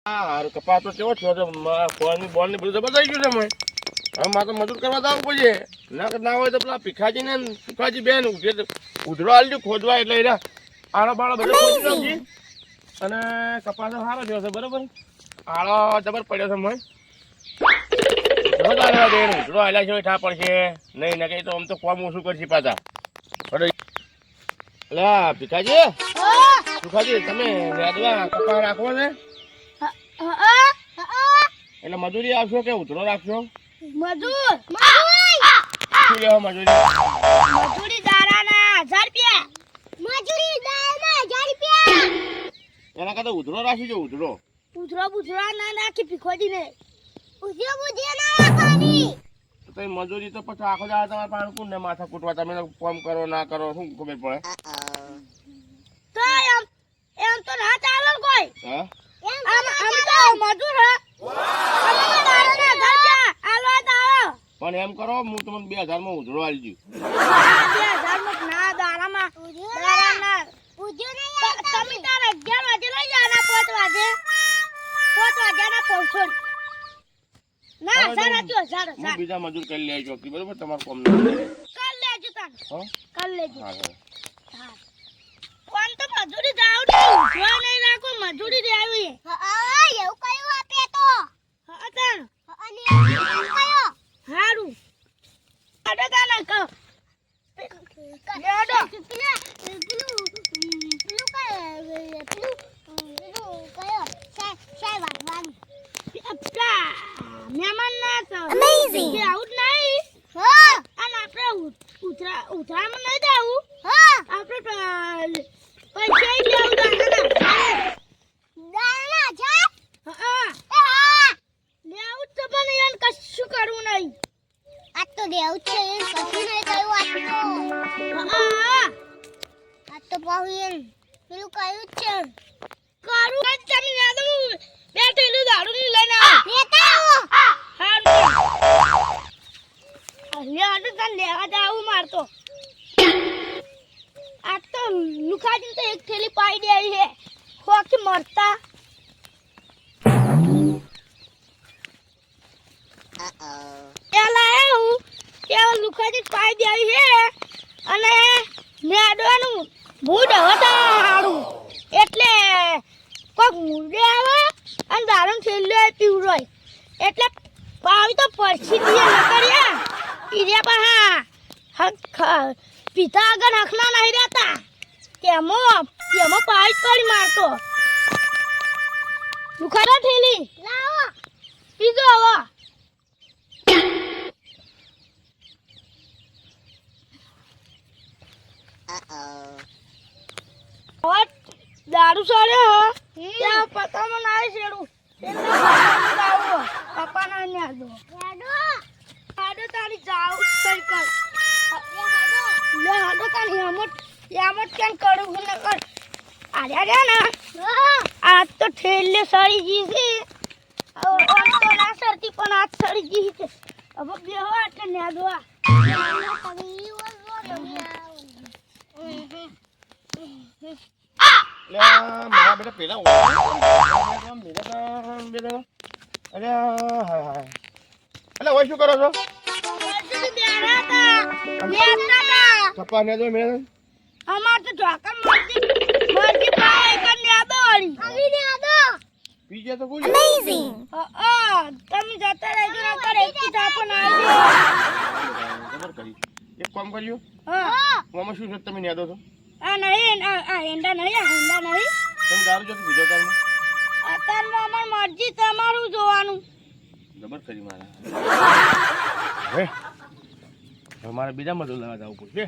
હારું કપાસ તો કેવો થયો છે ફોન બોલ ને બધું બતાવી ગયું છે મેં હવે મારે તો મજૂર કરવા જવું પડશે ના હોય તો પેલા ભીખાજી ને ભીખાજી બેન ઉધડો આલજો ખોદવા એટલે એના આળો બાળો બધો ખોદી નાખજી અને કપાસ સારો થયો છે બરોબર આળો જબર પડ્યો છે મેં ઉધડો આલ્યા છે ઠા પડશે નહીં ને કઈ તો આમ તો કોમ ઓછું કરશે પાછા એટલે ભીખાજી તમે વેદવા કપાસ રાખવો છે એટલે મજૂરી આપશો કે ઉધડો રાખશો મજૂર શું લેવો મજૂરી દારાના 1000 રૂપિયા એના કરતા ઉધડો રાખી જો ઉધડો બુધરા ના નાખી ભીખોજી ને ના રાખવાની તો મજૂરી તો પછી આખો દાડો તમારે પાણી કુંડ ને માથા કૂટવા તમે કામ કરો ના કરો શું ખબર પડે તો એમ તો ના ચાલે કોઈ હા અમે તો મજૂર અમે દારાના 1000 રૂપિયા આલવા દાઓ પણ એમ કરો હું તમને 2000 માં ઉધડો આલજો 2000 માં ના દારામાં તમે તારા 11 વાગે લઈ જાના 5 વાગે ના પહોંચો ના સારા હું બીજા મજૂર કરી લઈ છો બરોબર તમારું કામ કર લેજો તાન કર લેજો હા કોણ તો મજૂરી જાવ ને જો નહીં રાખો મજૂરી દે આવી એવું કયું આપે તો હા તાન અને કયો હારું આડો તાન કહો લેડો મહેમાન ના તો અમેઝિંગ આઉટ નહીં હા અને આપણે ઉતરામાં નહીં જાવું હા આપણે પૈસા લેવું દાના જા હા લેવું તો પણ યાર કશું કરવું નહીં આ તો લેવું છે કશું નહીં કર્યું હા આ તો પાઉં પેલું કયું છે કરું તમે યાદ બેઠેલું દારૂ ની લઈને લેતા લેવા જાવું મારતો આ તો લુખાજી તો એક થેલી પાઈ દે છે ખોખી મરતા એલા હું કે લુખાજી પાઈ દે છે અને મેડવાનું ભૂડ હતા હારું એટલે કોક મુડે આવે અને દારૂ થેલી પીવરોય એટલે પાવી તો પરછી દીએ નકરિયા ઈરિયા પા પિતા આગળ હખના નહીં રહેતા તેમાં પાઈ કરી મારતો લુખાડા થેલી લાવો પીજો હવે દારૂ સાડ્યો ત્યાં પતામાં ના છેડું પપ્પા ના ન્યાદો આડો તારી જાવ સાયકલ લે આડો તારી યામત કેમ કરું હું ન કર આર્યા રે ના આ તો ઠેલે સડી ગઈ છે ઓમ તો ના સરતી પણ આ સડી ગઈ છે હવે બેહો એટલે ન્યાદો મારા બેટા પેલા અરે હા એટલે ઓય શું કરો છો કપા ને દો મેં અમાર તો જોકર મરજી પાઈ કર ને આદોડી આવી ને આદો પીજે તો બોલ અમેઝિંગ તમે જતા રહેજો ના કરે એક ટાપો ના આવજો ખબર કરી એક કામ કર્યું હા મામા શું છે તમે ને આદો છો આ નહીં આ હેંડા નહીં તમે દારૂ જો બીજો કામ અત્યારમાં અમાર મરજી તમારું જોવાનું જબર કરી મારા હવે મારે બીજા મજૂર લેવા જવું પડશે